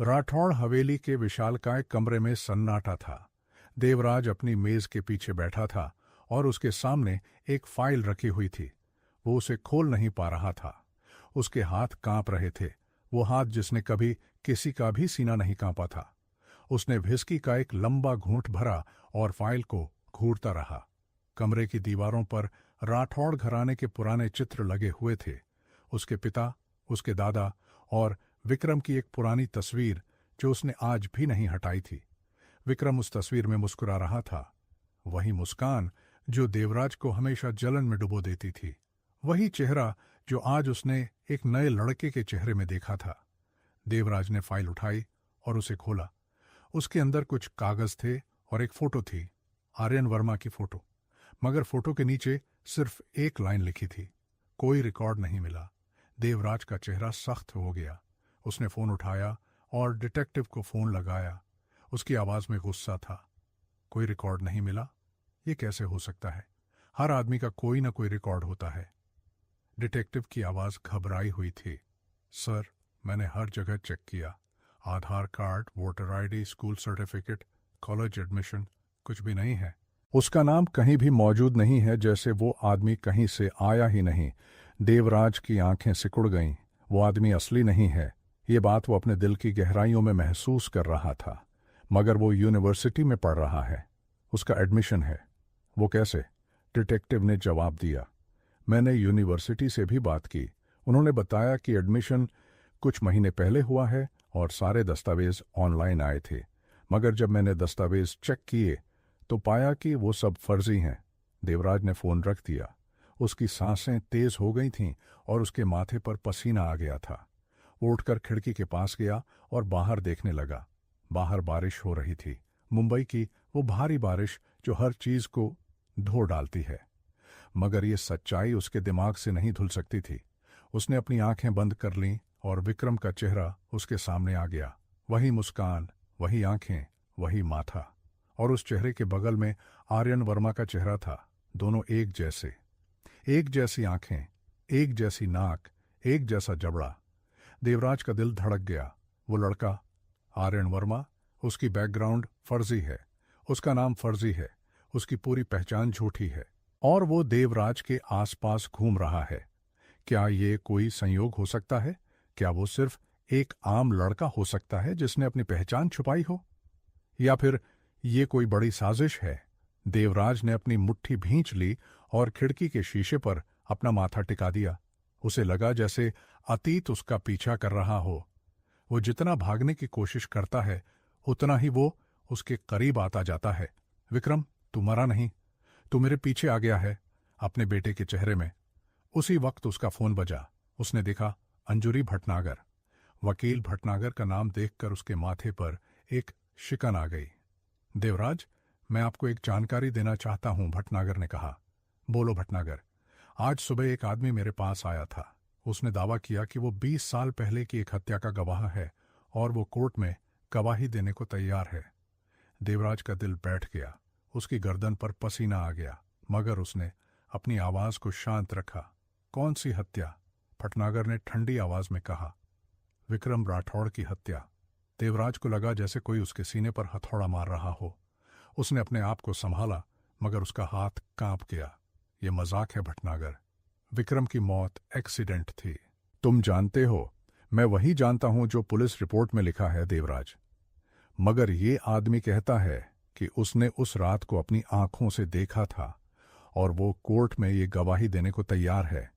राठौड़ हवेली के विशालकाय कमरे में सन्नाटा था। देवराज अपनी मेज के पीछे बैठा था और उसके सामने एक फाइल रखी हुई थी। वो उसे खोल नहीं पा रहा था। उसके हाथ कांप रहे थे, वो हाथ जिसने कभी किसी का भी सीना नहीं कांपा था। उसने व्हिस्की का एक लंबा घूंट भरा और फाइल को घूरता रहा। कमरे की दीवारों पर राठौड़ घराने के पुराने चित्र लगे हुए थे। उसके पिता, उसके दादा और विक्रम की एक पुरानी तस्वीर जो उसने आज भी नहीं हटाई थी। विक्रम उस तस्वीर में मुस्कुरा रहा था। वही मुस्कान जो देवराज को हमेशा जलन में डुबो देती थी। वही चेहरा जो आज उसने एक नए लड़के के चेहरे में देखा था। देवराज ने फाइल उठाई और उसे खोला। उसके अंदर कुछ कागज थे और एक फोटो थी, आर्यन वर्मा की फोटो। मगर फोटो के नीचे सिर्फ एक लाइन लिखी थी। कोई रिकॉर्ड नहीं मिला। देवराज का चेहरा सख्त हो गया। उसने फोन उठाया और डिटेक्टिव को फोन लगाया। उसकी आवाज में गुस्सा था। कोई रिकॉर्ड नहीं मिला? ये कैसे हो सकता है? हर आदमी का कोई ना कोई रिकॉर्ड होता है। डिटेक्टिव की आवाज घबराई हुई थी। सर, मैंने हर जगह चेक किया। Aadhaar card, voter ID, school certificate, college admission, कुछ भी नहीं है। उसका नाम कहीं भी मौजूद नहीं है, जैसे वो आदमी कहीं से आया ही नहीं। देवराज की आंखें सिकुड़ गईं। वो आदमी असली नहीं है। ये बात वो अपने दिल की गहराइयों में महसूस कर रहा था। मगर वो यूनिवर्सिटी में पढ़ रहा है। उसका एडमिशन है। वो कैसे? डिटेक्टिव ने जवाब दिया। मैंने यूनिवर्सिटी से भी बात की। उन्होंने बताया कि एडमिशन कुछ महीने पहले हुआ है और सारे दस्तावेज ऑनलाइन आए थे। मगर जब मैंने दस्तावेज चेक किए तो पाया कि वो सब फर्जी हैं। देवराज ने फोन रख दिया। उसकी सांसें तेज हो गई थीं और उसके माथे पर पसीना आ गया था। वो उठकर खिड़की के पास गया और बाहर देखने लगा। बाहर बारिश हो रही थी, मुंबई की वो भारी बारिश जो हर चीज को धो डालती है। मगर ये सच्चाई उसके दिमाग से नहीं धुल सकती थी। उसने अपनी आंखें बंद कर लीं और विक्रम का चेहरा उसके सामने आ गया। वही मुस्कान, वही आंखें, वही माथा। और उस चेहरे के बगल में आर्यन वर्मा का चेहरा था। दोनों एक जैसे, एक जैसी आंखें, एक जैसी नाक, एक जैसा जबड़ा। देवराज का दिल धड़क गया। वो लड़का आर्यन वर्मा, उसकी बैकग्राउंड फर्जी है, उसका नाम फर्जी है, उसकी पूरी पहचान झूठी है और वो देवराज के आसपास घूम रहा है। क्या ये कोई संयोग हो सकता है? क्या वो सिर्फ एक आम लड़का हो सकता है जिसने अपनी पहचान छुपाई हो? या फिर ये कोई बड़ी साजिश है? देवराज ने अपनी मुट्ठी भींच ली और खिड़की के शीशे पर अपना माथा टिका दिया। उसे लगा जैसे अतीत उसका पीछा कर रहा हो। वो जितना भागने की कोशिश करता है उतना ही वो उसके करीब आता जाता है। विक्रम, तू मरा नहीं, तू मेरे पीछे आ गया है। अपने बेटे के चेहरे में। उसी वक्त उसका फोन बजा। उसने देखा अंजुरी भटनागर। वकील भटनागर का नाम देखकर उसके माथे पर एक शिकन आ गई। देवराज, मैं आपको एक जानकारी देना चाहता हूं, भटनागर ने कहा। बोलो भटनागर। आज सुबह एक आदमी मेरे पास आया था। उसने दावा किया कि वो 20 साल पहले की एक हत्या का गवाह है और वो कोर्ट में गवाही देने को तैयार है। देवराज का दिल बैठ गया। उसकी गर्दन पर पसीना आ गया, मगर उसने अपनी आवाज को शांत रखा। कौन सी हत्या? भटनागर ने ठंडी आवाज में कहा। विक्रम राठौड़ की हत्या। देवराज को लगा जैसे कोई उसके सीने पर हथौड़ा मार रहा हो। उसने अपने आप को संभाला, मगर उसका हाथ कांप गया। ये मजाक है भटनागर। विक्रम की मौत एक्सीडेंट थी। तुम जानते हो, मैं वही जानता हूं जो पुलिस रिपोर्ट में लिखा है, देवराज। मगर ये आदमी कहता है कि उसने उस रात को अपनी आंखों से देखा था और वो कोर्ट में ये गवाही देने को तैयार है।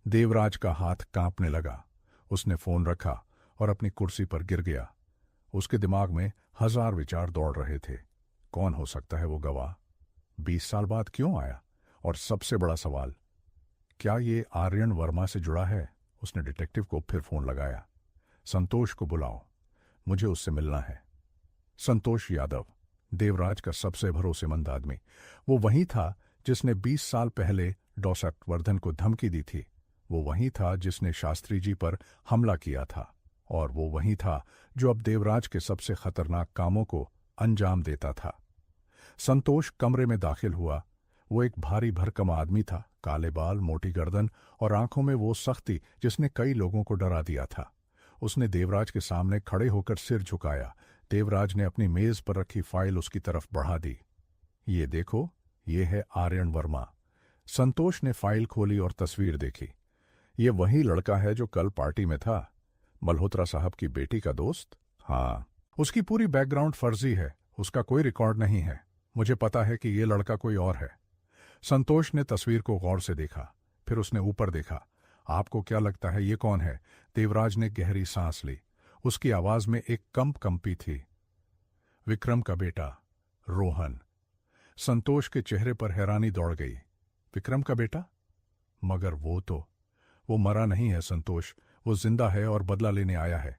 देवराज का हाथ कांपने लगा। उसने फोन रखा और अपनी कुर्सी पर गिर गया। उसके दिमाग में 1000 विचार दौड़ रहे थे। कौन हो सकता है वो गवाह? 20 साल बाद क्यों आया? और सबसे बड़ा सवाल, क्या ये आर्यन वर्मा से जुड़ा है? उसने डिटेक्टिव को फिर फोन लगाया। संतोष को बुलाओ, मुझे उससे मिलना है। संतोष यादव, देवराज का सबसे भरोसेमंद आदमी। वो वही था जिसने 20 साल पहले डॉसवर्धन को धमकी दी थी। वो वही था जिसने शास्त्री जी पर हमला किया था। और वो वही था जो अब देवराज के सबसे खतरनाक कामों को अंजाम देता था। संतोष कमरे में दाखिल हुआ। वो एक भारी भरकम आदमी था, काले बाल, मोटी गर्दन और आंखों में वो सख्ती जिसने कई लोगों को डरा दिया था। उसने देवराज के सामने खड़े होकर सिर झुकाया। देवराज ने अपनी मेज पर रखी फाइल उसकी तरफ बढ़ा दी। ये देखो, ये है आर्यन वर्मा। संतोष ने फाइल खोली और तस्वीर देखी। ये वही लड़का है जो कल पार्टी में था, मल्होत्रा साहब की बेटी का दोस्त। हाँ, उसकी पूरी बैकग्राउंड फर्जी है, उसका कोई रिकॉर्ड नहीं है। मुझे पता है कि ये लड़का कोई और है। संतोष ने तस्वीर को गौर से देखा, फिर उसने ऊपर देखा। आपको क्या लगता है ये कौन है? देवराज ने गहरी सांस ली। उसकी आवाज में एक कंपी थी। विक्रम का बेटा, रोहन। संतोष के चेहरे पर हैरानी दौड़ गई। विक्रम का बेटा? मगर वो मरा नहीं है संतोष, वो जिंदा है और बदला लेने आया है।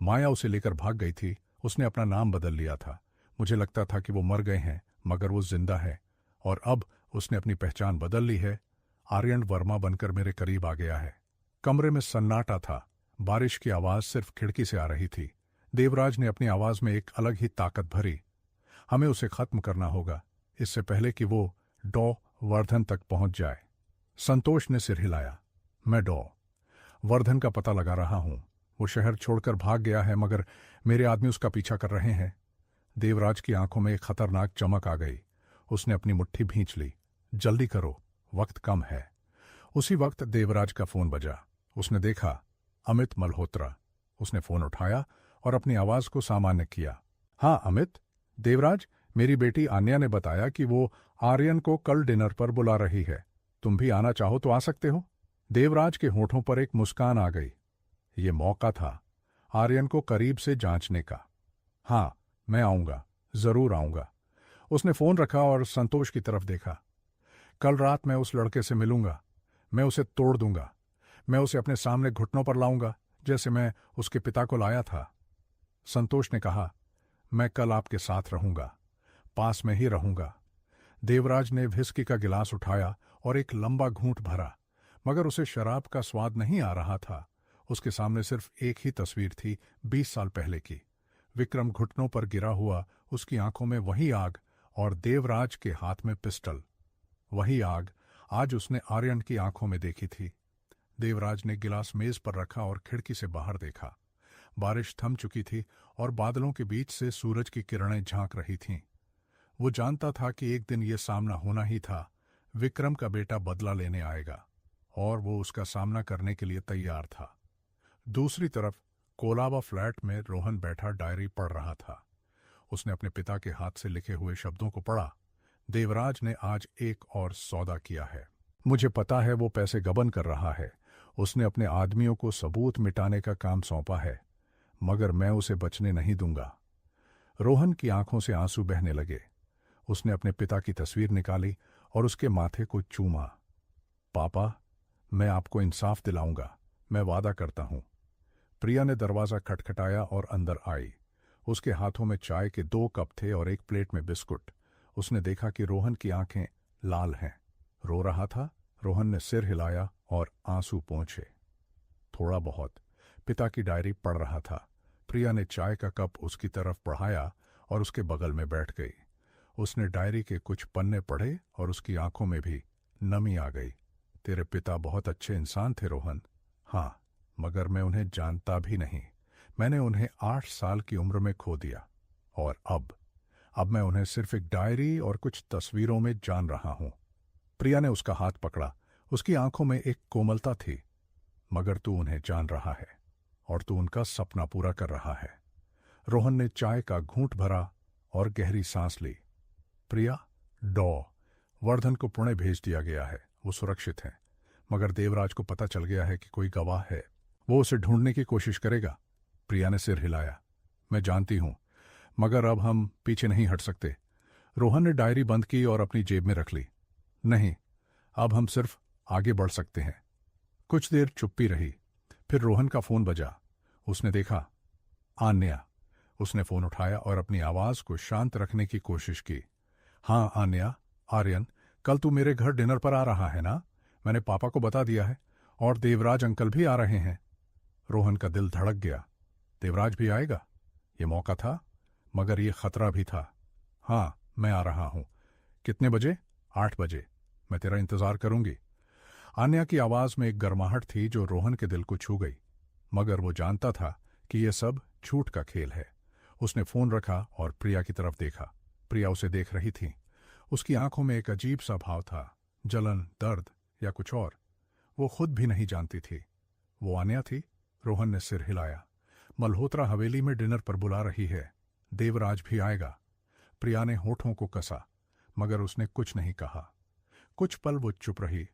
माया उसे लेकर भाग गई थी, उसने अपना नाम बदल लिया था। मुझे लगता था कि वो मर गए हैं, मगर वो जिंदा है और अब उसने अपनी पहचान बदल ली है। आर्यन वर्मा बनकर मेरे करीब आ गया है। कमरे में सन्नाटा था। बारिश की आवाज सिर्फ खिड़की से आ रही थी। देवराज ने अपनी आवाज में एक अलग ही ताकत भरी। हमें उसे खत्म करना होगा, इससे पहले कि वो डॉ वर्धन तक पहुंच जाए। संतोष ने सिर हिलाया। मैं डॉ वर्धन का पता लगा रहा हूं। वो शहर छोड़कर भाग गया है, मगर मेरे आदमी उसका पीछा कर रहे हैं। देवराज की आंखों में एक खतरनाक चमक आ गई। उसने अपनी मुट्ठी भींच ली। जल्दी करो, वक्त कम है। उसी वक्त देवराज का फोन बजा। उसने देखा, अमित मल्होत्रा। उसने फोन उठाया और अपनी आवाज को सामान्य किया। हाँ अमित। देवराज, मेरी बेटी आन्या ने बताया कि वो आर्यन को कल डिनर पर बुला रही है। तुम भी आना चाहो तो आ सकते हो। देवराज के होठों पर एक मुस्कान आ गई। ये मौका था आर्यन को करीब से जांचने का। हाँ, मैं आऊंगा, जरूर आऊंगा। उसने फोन रखा और संतोष की तरफ देखा। कल रात मैं उस लड़के से मिलूंगा। मैं उसे तोड़ दूंगा। मैं उसे अपने सामने घुटनों पर लाऊंगा, जैसे मैं उसके पिता को लाया था। संतोष ने कहा, मैं कल आपके साथ रहूंगा, पास में ही रहूंगा। देवराज ने व्हिस्की का गिलास उठाया और एक लंबा घूंट भरा, मगर उसे शराब का स्वाद नहीं आ रहा था। उसके सामने सिर्फ एक ही तस्वीर थी, 20 साल पहले की। विक्रम घुटनों पर गिरा हुआ, उसकी आंखों में वही आग और देवराज के हाथ में पिस्टल। वही आग आज उसने आर्यन की आंखों में देखी थी। देवराज ने गिलास मेज पर रखा और खिड़की से बाहर देखा। बारिश थम चुकी थी और बादलों के बीच से सूरज की किरणें झांक रही थीं। वो जानता था कि एक दिन ये सामना होना ही था। विक्रम का बेटा बदला लेने आएगा और वो उसका सामना करने के लिए तैयार था। दूसरी तरफ कोलाबा फ्लैट में रोहन बैठा डायरी पढ़ रहा था। उसने अपने पिता के हाथ से लिखे हुए शब्दों को पढ़ा। देवराज ने आज एक और सौदा किया है। मुझे पता है वो पैसे गबन कर रहा है। उसने अपने आदमियों को सबूत मिटाने का काम सौंपा है, मगर मैं उसे बचने नहीं दूंगा। रोहन की आंखों से आंसू बहने लगे। उसने अपने पिता की तस्वीर निकाली और उसके माथे को चूमा। पापा, मैं आपको इंसाफ दिलाऊंगा, मैं वादा करता हूं। प्रिया ने दरवाजा खटखटाया और अंदर आई। उसके हाथों में चाय के 2 कप थे और एक प्लेट में बिस्कुट। उसने देखा कि रोहन की आंखें लाल हैं। रो रहा था। रोहन ने सिर हिलाया और आंसू पोंछे। थोड़ा बहुत। पिता की डायरी पढ़ रहा था। प्रिया ने चाय का कप उसकी तरफ बढ़ाया और उसके बगल में बैठ गई। उसने डायरी के कुछ पन्ने पढ़े और उसकी आंखों में भी नमी आ गई। तेरे पिता बहुत अच्छे इंसान थे रोहन। हाँ, मगर मैं उन्हें जानता भी नहीं। मैंने उन्हें 8 साल की उम्र में खो दिया और अब मैं उन्हें सिर्फ एक डायरी और कुछ तस्वीरों में जान रहा हूं। प्रिया ने उसका हाथ पकड़ा। उसकी आंखों में एक कोमलता थी। मगर तू उन्हें जान रहा है और तू उनका सपना पूरा कर रहा है। रोहन ने चाय का घूंट भरा और गहरी सांस ली। प्रिया, डॉ वर्धन को पुणे भेज दिया गया है। वो सुरक्षित हैं, मगर देवराज को पता चल गया है कि कोई गवाह है। वो उसे ढूंढने की कोशिश करेगा। प्रिया ने सिर हिलाया। मैं जानती हूं, मगर अब हम पीछे नहीं हट सकते। रोहन ने डायरी बंद की और अपनी जेब में रख ली। नहीं, अब हम सिर्फ आगे बढ़ सकते हैं। कुछ देर चुप्पी रही। फिर रोहन का फोन बजा। उसने देखा, आन्या। उसने फोन उठाया और अपनी आवाज को शांत रखने की कोशिश की। हाँ आन्या, आर्यन, कल तू मेरे घर डिनर पर आ रहा है ना? मैंने पापा को बता दिया है और देवराज अंकल भी आ रहे हैं। रोहन का दिल धड़क गया। देवराज भी आएगा? ये मौका था, मगर ये खतरा भी था। हाँ, मैं आ रहा हूं। कितने बजे? 8 बजे। मैं तेरा इंतजार करूंगी। आन्या की आवाज में एक गर्माहट थी जो रोहन के दिल को छू गई। मगर वो जानता था कि यह सब झूठ का खेल है। उसने फोन रखा और प्रिया की तरफ देखा। प्रिया उसे देख रही थी। उसकी आंखों में एक अजीब सा भाव था, जलन, दर्द या कुछ और। वो खुद भी नहीं जानती थी। वो आन्या थी। रोहन ने सिर हिलाया। मल्होत्रा हवेली में डिनर पर बुला रही है। देवराज भी आएगा। प्रिया ने होठों को कसा, मगर उसने कुछ नहीं कहा। कुछ पल वो चुप रही,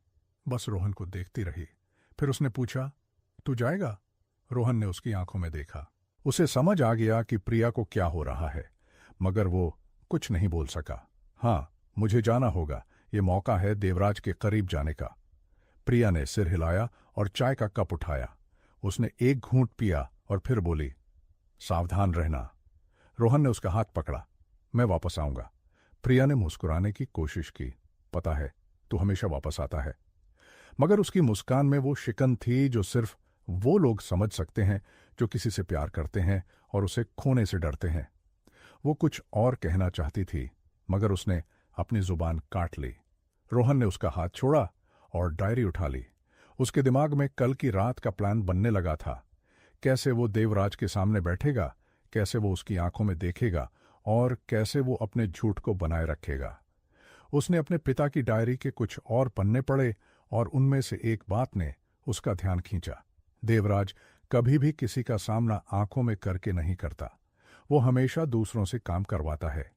बस रोहन को देखती रही। फिर उसने पूछा, तू जाएगा? रोहन ने उसकी आंखों में देखा। उसे समझ आ गया कि प्रिया को क्या हो रहा है, मगर वो कुछ नहीं बोल सका। हाँ, मुझे जाना होगा। ये मौका है देवराज के करीब जाने का। प्रिया ने सिर हिलाया और चाय का कप उठाया। उसने एक घूंट पिया और फिर बोली, सावधान रहना। रोहन ने उसका हाथ पकड़ा। मैं वापस आऊंगा। प्रिया ने मुस्कुराने की कोशिश की। पता है, तू हमेशा वापस आता है। मगर उसकी मुस्कान में वो शिकन थी जो सिर्फ वो लोग समझ सकते हैं जो किसी से प्यार करते हैं और उसे खोने से डरते हैं। वो कुछ और कहना चाहती थी, मगर उसने अपनी जुबान काट ली। रोहन ने उसका हाथ छोड़ा और डायरी उठा ली। उसके दिमाग में कल की रात का प्लान बनने लगा था। कैसे वो देवराज के सामने बैठेगा, कैसे वो उसकी आंखों में देखेगा और कैसे वो अपने झूठ को बनाए रखेगा। उसने अपने पिता की डायरी के कुछ और पन्ने पढ़े और उनमें से एक बात ने उसका ध्यान खींचा। देवराज कभी भी किसी का सामना आंखों में करके नहीं करता। वो हमेशा दूसरों से काम करवाता है।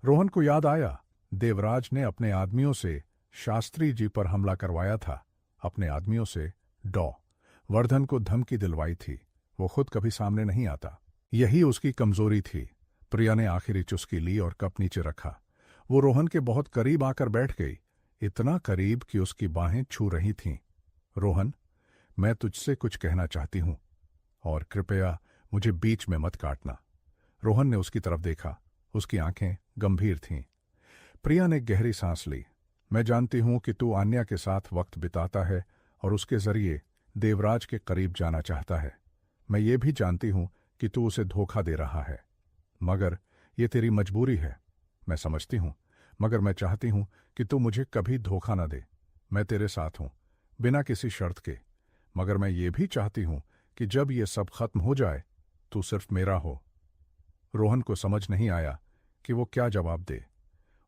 रोहन को याद आया, देवराज ने अपने आदमियों से शास्त्री जी पर हमला करवाया था। अपने आदमियों से वर्धन को धमकी दिलवाई थी। वो खुद कभी सामने नहीं आता। यही उसकी कमजोरी थी। प्रिया ने आखिरी चुस्की ली और कप नीचे रखा। वो रोहन के बहुत करीब आकर बैठ गई, इतना करीब कि उसकी बाहें छू रही थीं। रोहन, मैं तुझसे कुछ कहना चाहती हूं और कृपया मुझे बीच में मत काटना। रोहन ने उसकी तरफ देखा। उसकी आंखें गंभीर थीं। प्रिया ने गहरी सांस ली। मैं जानती हूं कि तू आन्या के साथ वक्त बिताता है और उसके जरिए देवराज के करीब जाना चाहता है। मैं ये भी जानती हूं कि तू उसे धोखा दे रहा है, मगर ये तेरी मजबूरी है। मैं समझती हूं, मगर मैं चाहती हूं कि तू मुझे कभी धोखा न दे। मैं तेरे साथ हूं, बिना किसी शर्त के। मगर मैं ये भी चाहती हूं कि जब ये सब खत्म हो जाए, तू सिर्फ मेरा हो। रोहन को समझ नहीं आया कि वो क्या जवाब दे।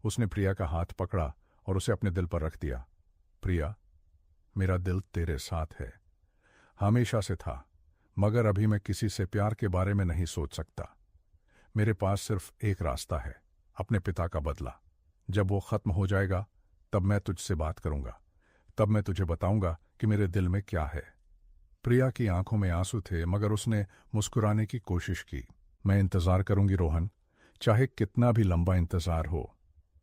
उसने प्रिया का हाथ पकड़ा और उसे अपने दिल पर रख दिया। प्रिया, मेरा दिल तेरे साथ है, हमेशा से था, मगर अभी मैं किसी से प्यार के बारे में नहीं सोच सकता। मेरे पास सिर्फ एक रास्ता है, अपने पिता का बदला। जब वो खत्म हो जाएगा, तब मैं तुझसे बात करूंगा। तब मैं तुझे बताऊंगा कि मेरे दिल में क्या है। प्रिया की आंखों में आंसू थे, मगर उसने मुस्कुराने की कोशिश की। मैं इंतजार करूंगी रोहन, चाहे कितना भी लंबा इंतजार हो।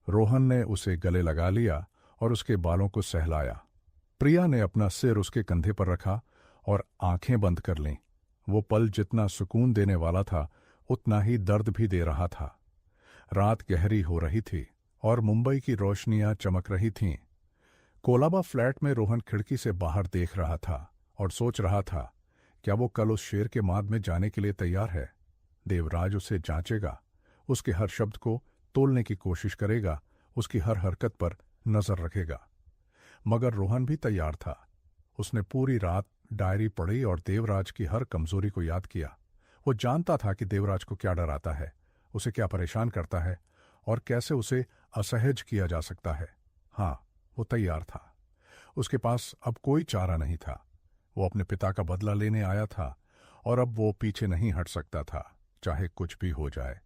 रोहन ने उसे गले लगा लिया और उसके बालों को सहलाया। प्रिया ने अपना सिर उसके कंधे पर रखा और आंखें बंद कर लीं। वो पल जितना सुकून देने वाला था, उतना ही दर्द भी दे रहा था। रात गहरी हो रही थी और मुंबई की रोशनियां चमक रही थीं। कोलाबा फ्लैट में रोहन खिड़की से बाहर देख रहा था और सोच रहा था, क्या वो कल उस शेर के माद में जाने के लिए तैयार है? देवराज उसे जांचेगा, उसके हर शब्द को तोलने की कोशिश करेगा, उसकी हर हरकत पर नजर रखेगा। मगर रोहन भी तैयार था। उसने पूरी रात डायरी पढ़ी और देवराज की हर कमजोरी को याद किया। वो जानता था कि देवराज को क्या डराता है, उसे क्या परेशान करता है और कैसे उसे असहज किया जा सकता है। हाँ, वो तैयार था। उसके पास अब कोई चारा नहीं था। वो अपने पिता का बदला लेने आया था और अब वो पीछे नहीं हट सकता था, चाहे कुछ भी हो जाए।